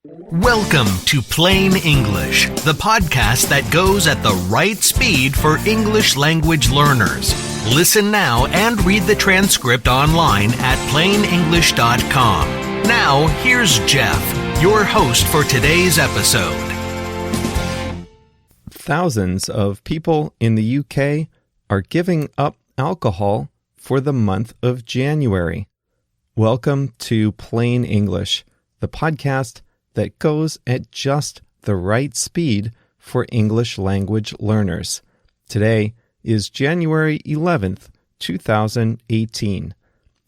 Welcome to Plain English, the podcast that goes at the right speed for English language learners. Listen now and read the transcript online at plainenglish.com. Now, here's Jeff, your host for today's episode. Thousands of people in the UK are giving up alcohol for the month of January. Welcome to Plain English, the podcast that goes at just the right speed for English language learners. Today is January 11th, 2018.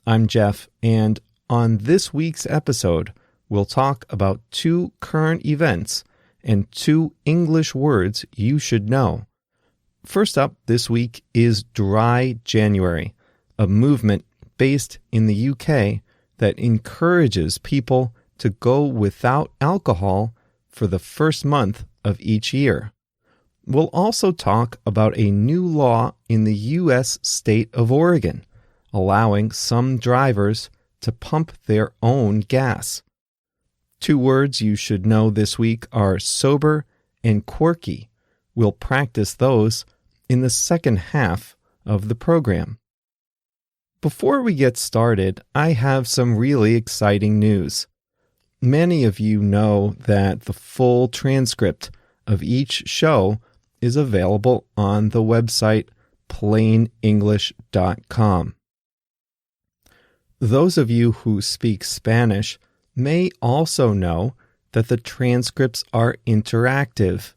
I'm Jeff, and on this week's episode, we'll talk about two current events and two English words you should know. First up this week is Dry January, a movement based in the UK that encourages people to go without alcohol for the first month of each year. We'll also talk about a new law in the U.S. state of Oregon, allowing some drivers to pump their own gas. Two words you should know this week are sober and quirky. We'll practice those in the second half of the program. Before we get started, I have some really exciting news. Many of you know that the full transcript of each show is available on the website plainenglish.com. Those of you who speak Spanish may also know that the transcripts are interactive.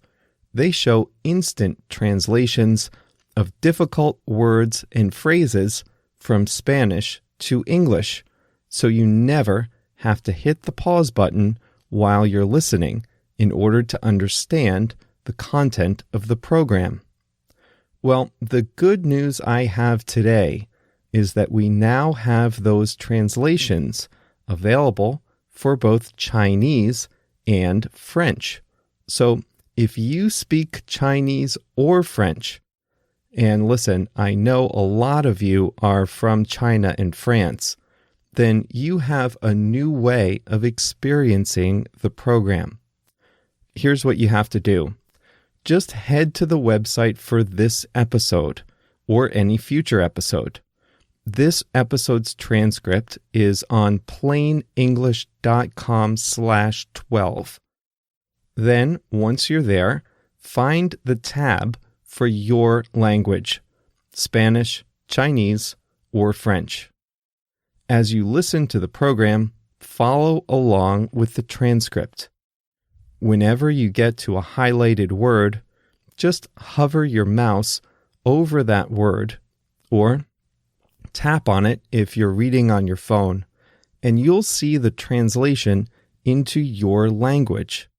They show instant translations of difficult words and phrases from Spanish to English, so you never have to hit the pause button while you're listening in order to understand the content of the program. Well, the good news I have today is that we now have those translations available for both Chinese and French. So if you speak Chinese or French, and listen, I know a lot of you are from China and France, then you have a new way of experiencing the program. Here's what you have to do. Just head to the website for this episode or any future episode. This episode's transcript is on plainenglish.com/12. Then, once you're there, find the tab for your language, Spanish, Chinese, or French. As you listen to the program, follow along with the transcript. Whenever you get to a highlighted word, just hover your mouse over that word, or tap on it if you're reading on your phone, and you'll see the translation into your language.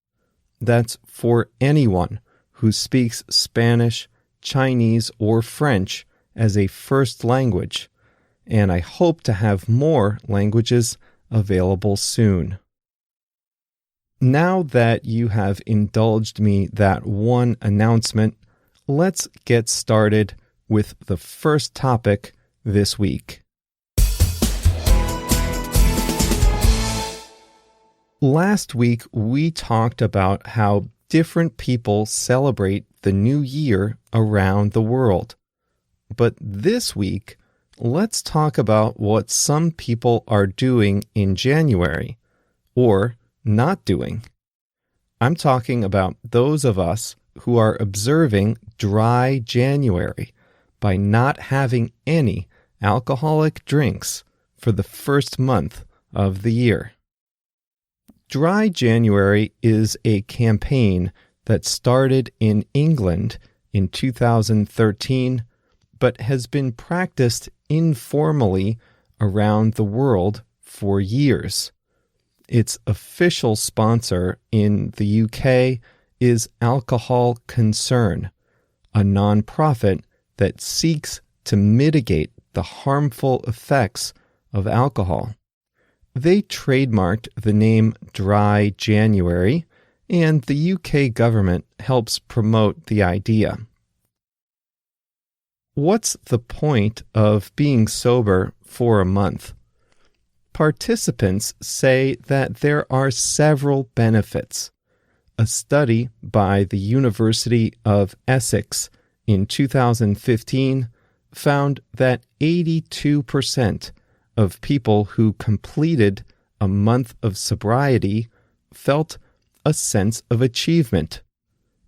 That's for anyone who speaks Spanish, Chinese, or French as a first language. And I hope to have more languages available soon. Now that you have indulged me that one announcement, let's get started with the first topic this week. Last week, we talked about how different people celebrate the new year around the world. But this week, let's talk about what some people are doing in January, or not doing. I'm talking about those of us who are observing Dry January by not having any alcoholic drinks for the first month of the year. Dry January is a campaign that started in England in 2013, but has been practiced informally around the world for years. Its official sponsor in the UK is Alcohol Concern, a nonprofit that seeks to mitigate the harmful effects of alcohol. They trademarked the name Dry January, and the UK government helps promote the idea. What's the point of being sober for a month? Participants say that there are several benefits. A study by the University of Essex in 2015 found that 82% of people who completed a month of sobriety felt a sense of achievement.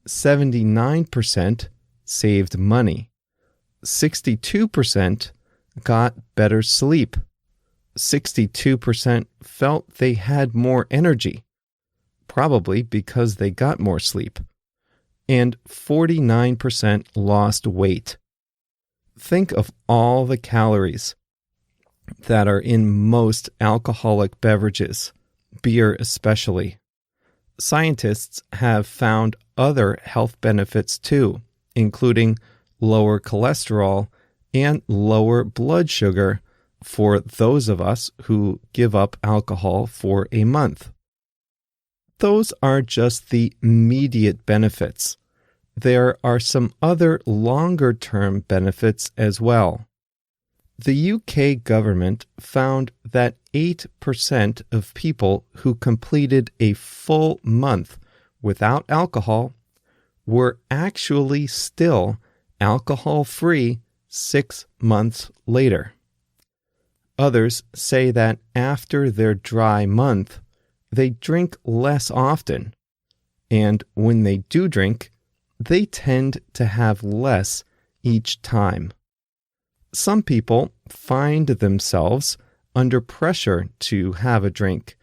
79% saved money. 62% got better sleep. 62% felt they had more energy, probably because they got more sleep. And 49% lost weight. Think of all the calories that are in most alcoholic beverages, beer especially. Scientists have found other health benefits too, including lower cholesterol and lower blood sugar for those of us who give up alcohol for a month. Those are just the immediate benefits. There are some other longer-term benefits as well. The UK government found that 8% of people who completed a full month without alcohol were actually still alcohol-free 6 months later. Others say that after their dry month, they drink less often, and when they do drink, they tend to have less each time. Some people find themselves under pressure to have a drink,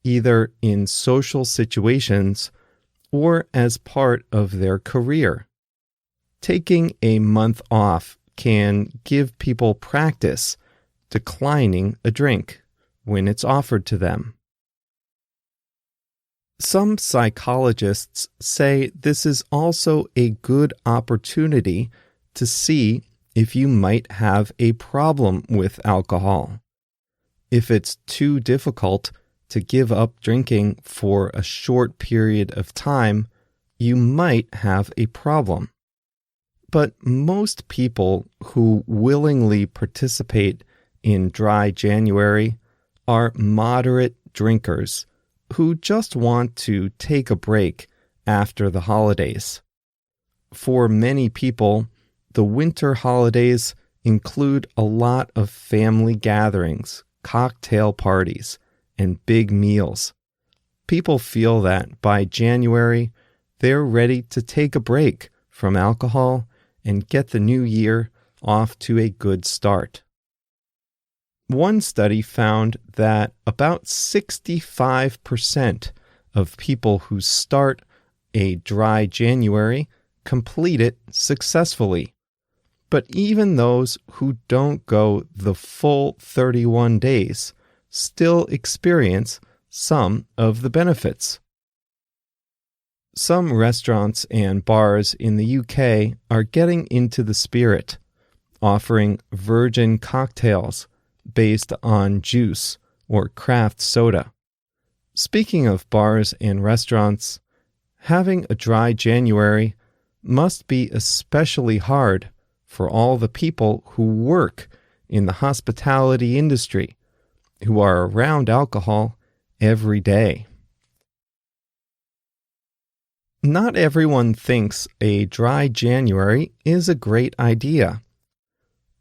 either in social situations or as part of their career. Taking a month off can give people practice declining a drink when it's offered to them. Some psychologists say this is also a good opportunity to see if you might have a problem with alcohol. If it's too difficult to give up drinking for a short period of time, you might have a problem. But most people who willingly participate in Dry January are moderate drinkers who just want to take a break after the holidays. For many people, the winter holidays include a lot of family gatherings, cocktail parties, and big meals. People feel that by January, they're ready to take a break from alcohol and get the new year off to a good start. One study found that about 65% of people who start a Dry January complete it successfully. But even those who don't go the full 31 days still experience some of the benefits. Some restaurants and bars in the UK are getting into the spirit, offering virgin cocktails based on juice or craft soda. Speaking of bars and restaurants, having a Dry January must be especially hard for all the people who work in the hospitality industry, who are around alcohol every day. Not everyone thinks a Dry January is a great idea.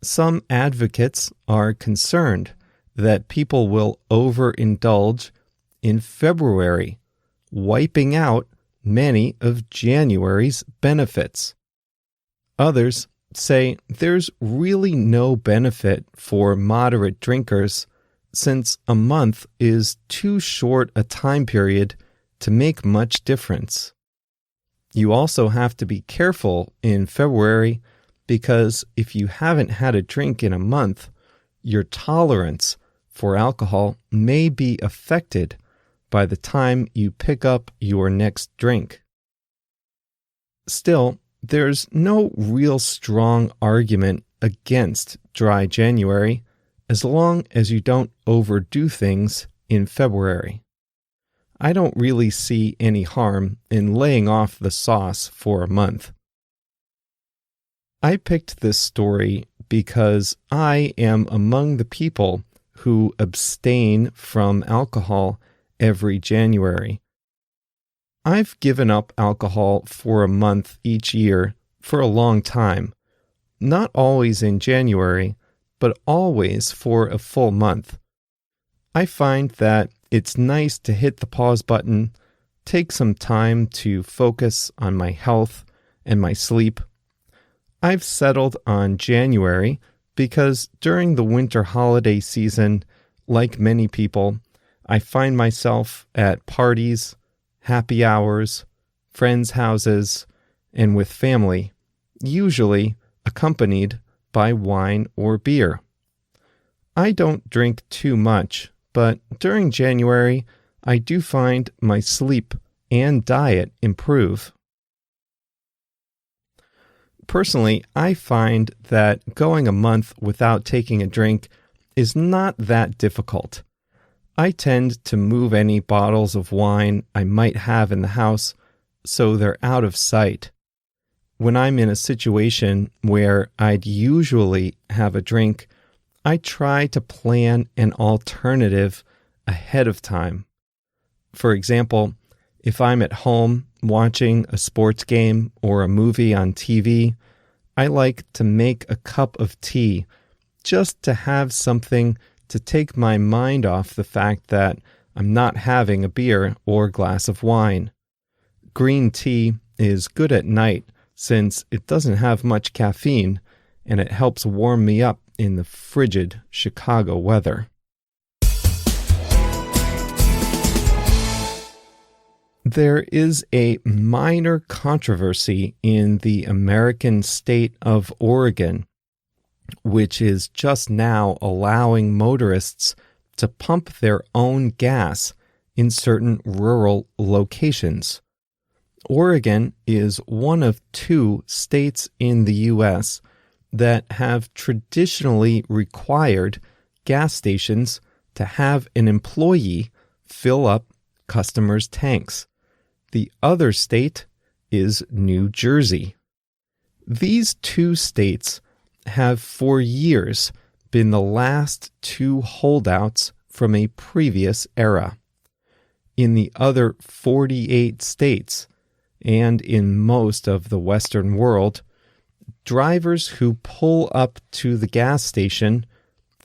Some advocates are concerned that people will overindulge in February, wiping out many of January's benefits. Others say there's really no benefit for moderate drinkers since a month is too short a time period to make much difference. You also have to be careful in February because if you haven't had a drink in a month, your tolerance for alcohol may be affected by the time you pick up your next drink. Still, there's no real strong argument against Dry January as long as you don't overdo things in February. I don't really see any harm in laying off the sauce for a month. I picked this story because I am among the people who abstain from alcohol every January. I've given up alcohol for a month each year for a long time, not always in January, but always for a full month. I find that it's nice to hit the pause button, take some time to focus on my health and my sleep. I've settled on January because during the winter holiday season, like many people, I find myself at parties, happy hours, friends' houses, and with family, usually accompanied by wine or beer. I don't drink too much, but during January, I do find my sleep and diet improve. Personally, I find that going a month without taking a drink is not that difficult. I tend to move any bottles of wine I might have in the house so they're out of sight. When I'm in a situation where I'd usually have a drink, I try to plan an alternative ahead of time. For example, if I'm at home watching a sports game or a movie on TV, I like to make a cup of tea just to have something to take my mind off the fact that I'm not having a beer or glass of wine. Green tea is good at night since it doesn't have much caffeine and it helps warm me up in the frigid Chicago weather. There is a minor controversy in the American state of Oregon, which is just now allowing motorists to pump their own gas in certain rural locations. Oregon is one of 2 states in the U.S. that have traditionally required gas stations to have an employee fill up customers' tanks. The other state is New Jersey. These 2 states have for years been the last 2 holdouts from a previous era. In the other 48 states, and in most of the Western world, drivers who pull up to the gas station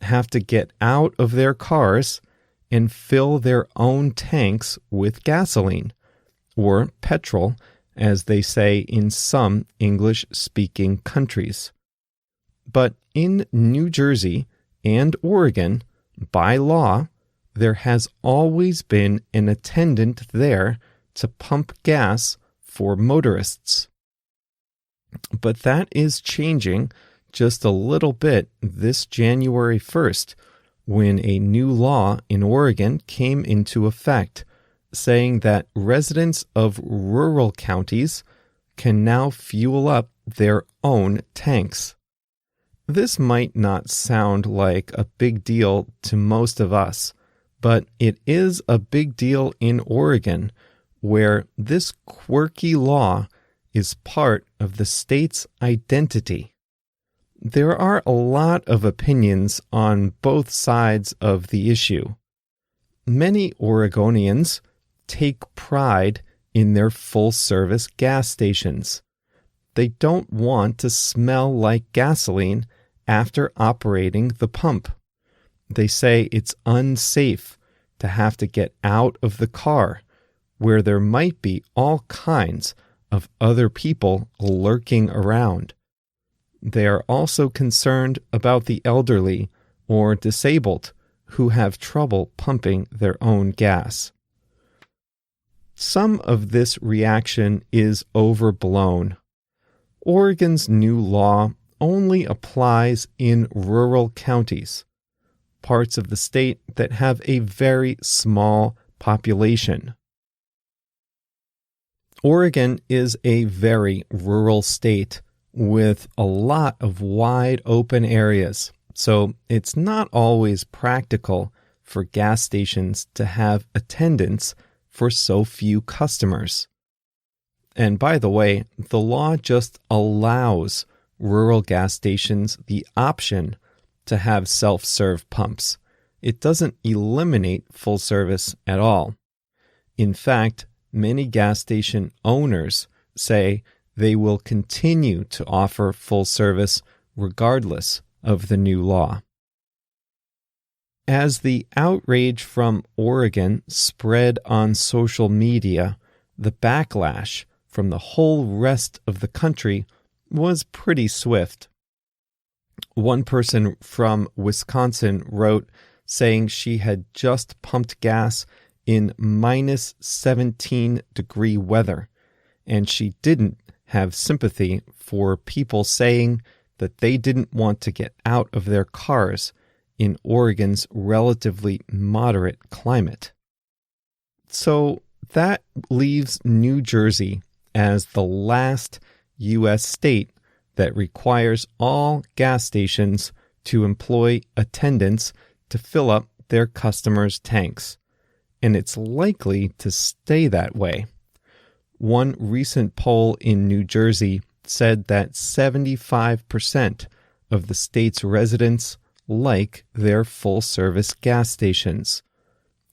have to get out of their cars and fill their own tanks with gasoline, or petrol, as they say in some English-speaking countries. But in New Jersey and Oregon, by law, there has always been an attendant there to pump gas for motorists. But that is changing just a little bit this January 1st, when a new law in Oregon came into effect, saying that residents of rural counties can now fuel up their own tanks. This might not sound like a big deal to most of us, but it is a big deal in Oregon, where this quirky law is part of the state's identity. There are a lot of opinions on both sides of the issue. Many Oregonians take pride in their full-service gas stations. They don't want to smell like gasoline after operating the pump. They say it's unsafe to have to get out of the car, where there might be all kinds of other people lurking around. They are also concerned about the elderly or disabled who have trouble pumping their own gas. Some of this reaction is overblown. Oregon's new law only applies in rural counties, parts of the state that have a very small population. Oregon is a very rural state with a lot of wide open areas, so it's not always practical for gas stations to have attendants for so few customers. And by the way, the law just allows rural gas stations the option to have self-serve pumps. it doesn't eliminate full service at all. In fact, many gas station owners say they will continue to offer full service regardless of the new law. As the outrage from Oregon spread on social media, the backlash from the whole rest of the country was pretty swift. One person from Wisconsin wrote saying she had just pumped gas in minus 17-degree weather, and she didn't have sympathy for people saying that they didn't want to get out of their cars in Oregon's relatively moderate climate. So that leaves New Jersey as the last U.S. state that requires all gas stations to employ attendants to fill up their customers' tanks, and it's likely to stay that way. One recent poll in New Jersey said that 75% of the state's residents like their full-service gas stations.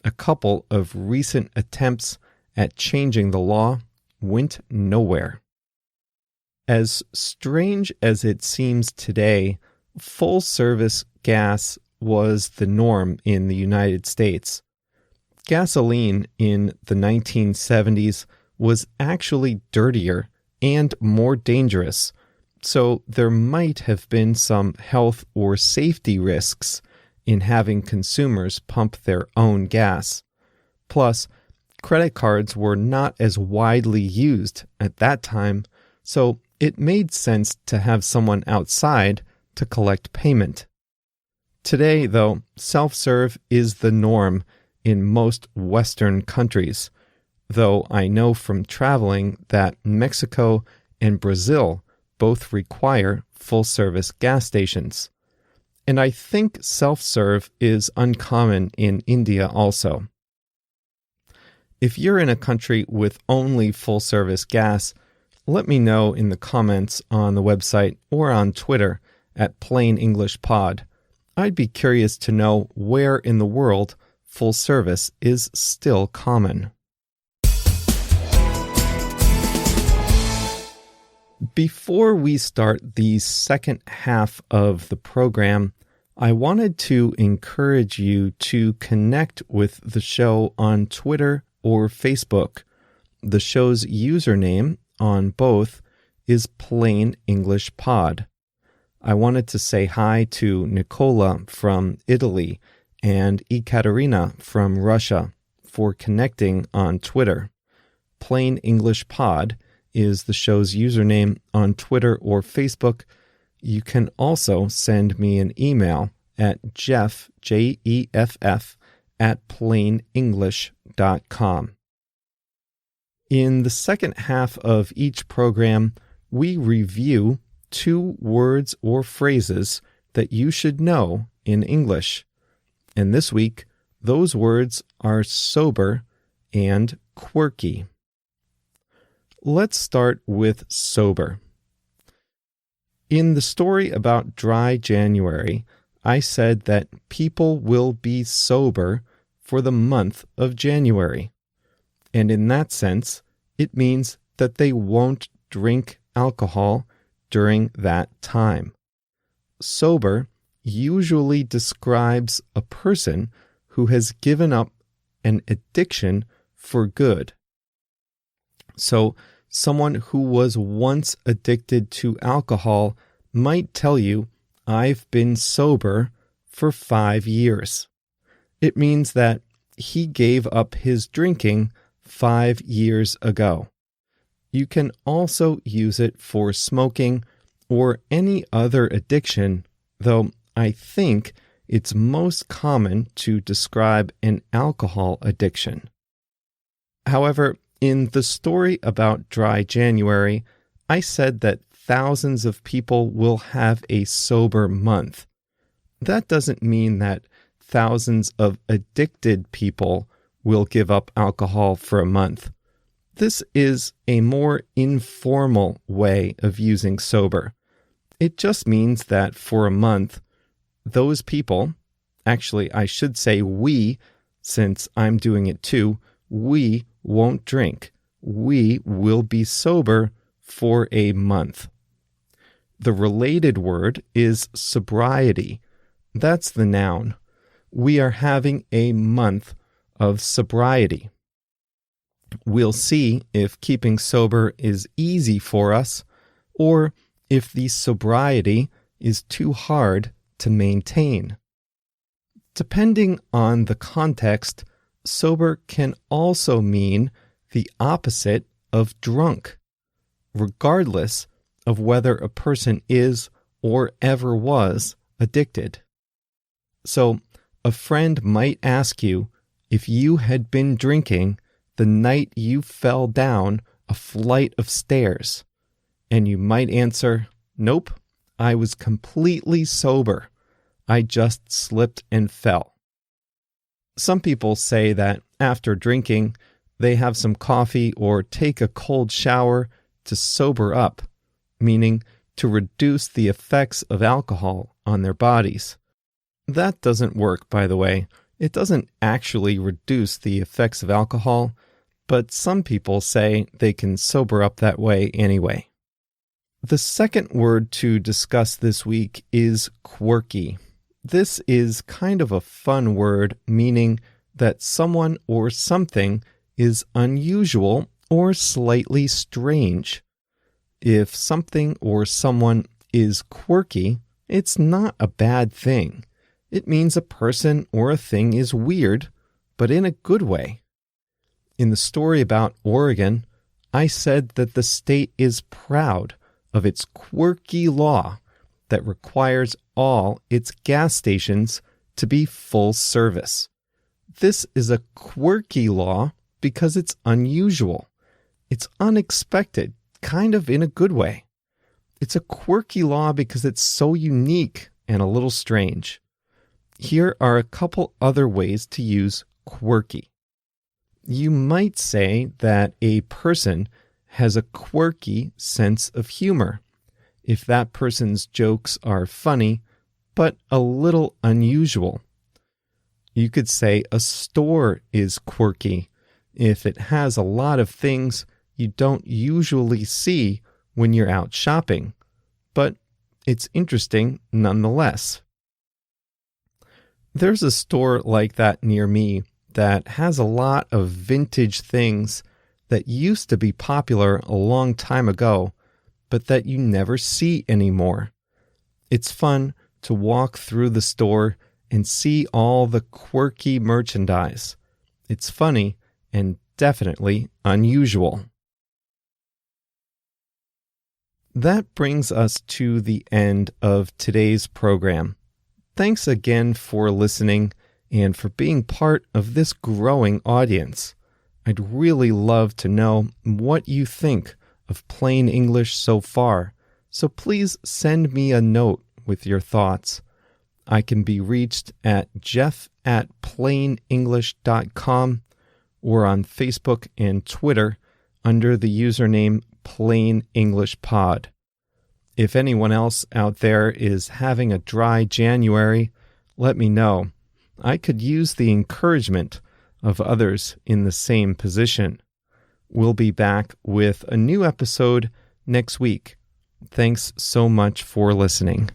A couple of recent attempts at changing the law went nowhere. As strange as it seems today, full-service gas was the norm in the United States. Gasoline in the 1970s was actually dirtier and more dangerous, so there might have been some health or safety risks in having consumers pump their own gas. Plus, credit cards were not as widely used at that time, so it made sense to have someone outside to collect payment. Today, though, self-serve is the norm in most Western countries, though I know from traveling that Mexico and Brazil both require full-service gas stations. And I think self-serve is uncommon in India also. If you're in a country with only full-service gas, let me know in the comments on the website or on Twitter at Plain English Pod. I'd be curious to know where in the world full service is still common. Before we start the second half of the program, I wanted to encourage you to connect with the show on Twitter or Facebook. The show's username on both is Plain English Pod. I wanted to say hi to Nicola from Italy and Ekaterina from Russia for connecting on Twitter. Plain English Pod is the show's username on Twitter or Facebook. You can also send me an email at Jeff, Jeff, at plainenglish.com. In the second half of each program, we review 2 words or phrases that you should know in English. And this week, those words are sober and quirky. Let's start with sober. In the story about dry January, I said that people will be sober for the month of January. And in that sense, it means that they won't drink alcohol during that time. Sober usually describes a person who has given up an addiction for good. So, someone who was once addicted to alcohol might tell you, "I've been sober for 5 years." It means that he gave up his drinking 5 years ago. You can also use it for smoking or any other addiction, though I think it's most common to describe an alcohol addiction. However, in the story about dry January, I said that thousands of people will have a sober month. That doesn't mean that thousands of addicted people will give up alcohol for a month. This is a more informal way of using sober. It just means that for a month, those people, Actually, I should say we, since I'm doing it too. We won't drink. We will be sober for a month. The related word is sobriety. That's the noun. We are having a month of sobriety. We'll see if keeping sober is easy for us or if the sobriety is too hard to maintain. Depending on the context, sober can also mean the opposite of drunk, regardless of whether a person is or ever was addicted. So, a friend might ask you if you had been drinking the night you fell down a flight of stairs, and you might answer, "Nope, I was completely sober. I just slipped and fell." Some people say that after drinking, they have some coffee or take a cold shower to sober up, meaning to reduce the effects of alcohol on their bodies. That doesn't work, by the way. It doesn't actually reduce the effects of alcohol, but some people say they can sober up that way anyway. The second word to discuss this week is quirky. This is kind of a fun word, meaning that someone or something is unusual or slightly strange. If something or someone is quirky, it's not a bad thing. It means a person or a thing is weird, but in a good way. In the story about Oregon, I said that the state is proud of its quirky law that requires all its gas stations to be full service. This is a quirky law because it's unusual. It's unexpected, kind of in a good way. It's a quirky law because it's so unique and a little strange. Here are a couple other ways to use quirky. You might say that a person has a quirky sense of humor if that person's jokes are funny, but a little unusual. You could say a store is quirky if it has a lot of things you don't usually see when you're out shopping, but it's interesting nonetheless. There's a store like that near me that has a lot of vintage things that used to be popular a long time ago, but that you never see anymore. It's fun to walk through the store and see all the quirky merchandise. It's funny and definitely unusual. That brings us to the end of today's program. Thanks again for listening and for being part of this growing audience. I'd really love to know what you think of Plain English so far, so please send me a note with your thoughts. I can be reached at jeff@plainenglish.com or on Facebook and Twitter under the username Plain English Pod. If anyone else out there is having a dry January, let me know. I could use the encouragement of others in the same position. We'll be back with a new episode next week. Thanks so much for listening.